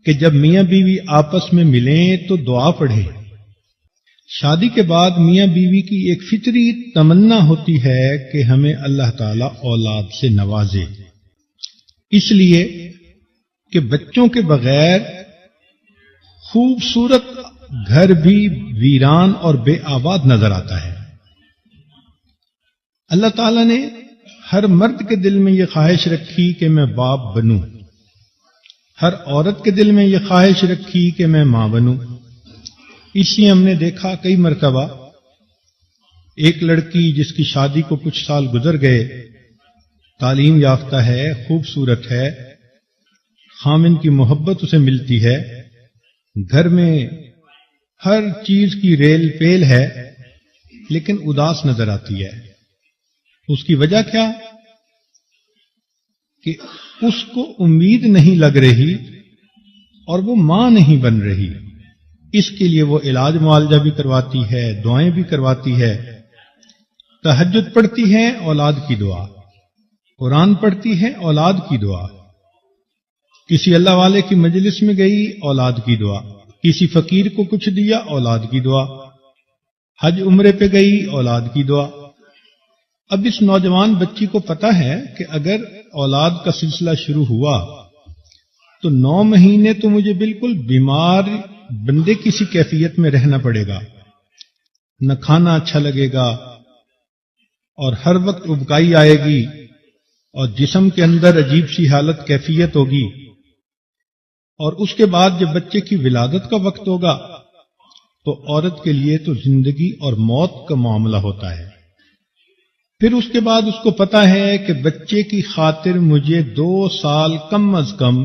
کہ جب میاں بیوی آپس میں ملیں تو دعا پڑھیں۔ شادی کے بعد میاں بیوی کی ایک فطری تمنا ہوتی ہے کہ ہمیں اللہ تعالی اولاد سے نوازے، اس لیے کہ بچوں کے بغیر خوبصورت گھر بھی ویران اور بے آباد نظر آتا ہے۔ اللہ تعالی نے ہر مرد کے دل میں یہ خواہش رکھی کہ میں باپ بنوں، ہر عورت کے دل میں یہ خواہش رکھی کہ میں ماں بنوں۔ اس لیے ہم نے دیکھا کئی مرتبہ ایک لڑکی جس کی شادی کو کچھ سال گزر گئے، تعلیم یافتہ ہے، خوبصورت ہے، خامن کی محبت اسے ملتی ہے، گھر میں ہر چیز کی ریل پیل ہے، لیکن اداس نظر آتی ہے۔ اس کی وجہ کیا؟ کہ اس کو امید نہیں لگ رہی اور وہ ماں نہیں بن رہی۔ اس کے لیے وہ علاج معالجہ بھی کرواتی ہے، دعائیں بھی کرواتی ہے، تہجد پڑھتی ہے، اولاد کی دعا، قرآن پڑھتی ہے، اولاد کی دعا، کسی اللہ والے کی مجلس میں گئی، اولاد کی دعا، کسی فقیر کو کچھ دیا، اولاد کی دعا، حج عمرے پہ گئی، اولاد کی دعا۔ اب اس نوجوان بچی کو پتا ہے کہ اگر اولاد کا سلسلہ شروع ہوا تو 9 مہینے تو مجھے بالکل بیمار بندے کسی کیفیت میں رہنا پڑے گا، نہ کھانا اچھا لگے گا اور ہر وقت ابکائی آئے گی اور جسم کے اندر عجیب سی حالت کیفیت ہوگی، اور اس کے بعد جب بچے کی ولادت کا وقت ہوگا تو عورت کے لیے تو زندگی اور موت کا معاملہ ہوتا ہے۔ پھر اس کے بعد اس کو پتا ہے کہ بچے کی خاطر مجھے 2 سال کم از کم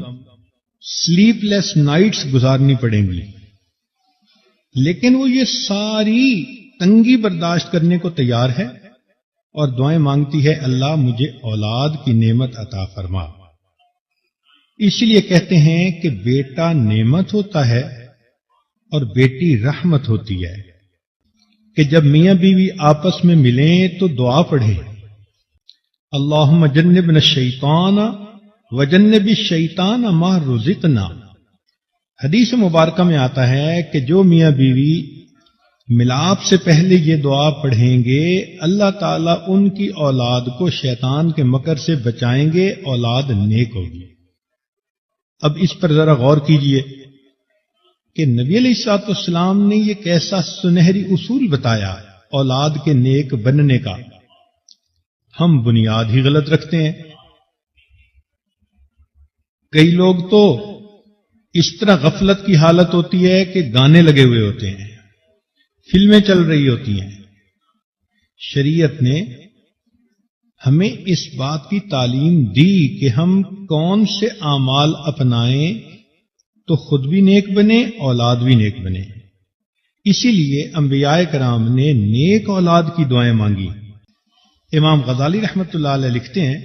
سلیپ لیس نائٹس گزارنی پڑیں گی، لیکن وہ یہ ساری تنگی برداشت کرنے کو تیار ہے اور دعائیں مانگتی ہے، اللہ مجھے اولاد کی نعمت عطا فرما۔ اس لیے کہتے ہیں کہ بیٹا نعمت ہوتا ہے اور بیٹی رحمت ہوتی ہے، کہ جب میاں بیوی آپس میں ملیں تو دعا پڑھیں، اللہم جنبنا الشیطان وجنب الشیطان ما رزقنا۔ حدیث مبارکہ میں آتا ہے کہ جو میاں بیوی ملاپ سے پہلے یہ دعا پڑھیں گے، اللہ تعالیٰ ان کی اولاد کو شیطان کے مکر سے بچائیں گے، اولاد نیک ہوگی۔ اب اس پر ذرا غور کیجئے کہ نبی علیہ الصلوۃ والسلام نے یہ کیسا سنہری اصول بتایا اولاد کے نیک بننے کا۔ ہم بنیاد ہی غلط رکھتے ہیں۔ کئی لوگ تو اس طرح غفلت کی حالت ہوتی ہے کہ گانے لگے ہوئے ہوتے ہیں، فلمیں چل رہی ہوتی ہیں۔ شریعت نے ہمیں اس بات کی تعلیم دی کہ ہم کون سے اعمال اپنائیں تو خود بھی نیک بنے، اولاد بھی نیک بنے۔ اسی لیے انبیاء کرام نے نیک اولاد کی دعائیں مانگی۔ امام غزالی رحمۃ اللہ علیہ لکھتے ہیں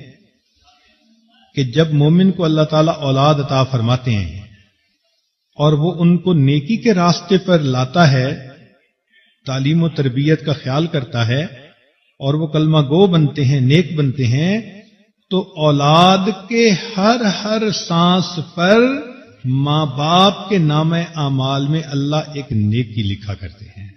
کہ جب مومن کو اللہ تعالیٰ اولاد عطا فرماتے ہیں اور وہ ان کو نیکی کے راستے پر لاتا ہے، تعلیم و تربیت کا خیال کرتا ہے اور وہ کلمہ گو بنتے ہیں، نیک بنتے ہیں، تو اولاد کے ہر سانس پر ماں باپ کے نامہ اعمال میں اللہ ایک نیکی لکھا کرتے ہیں۔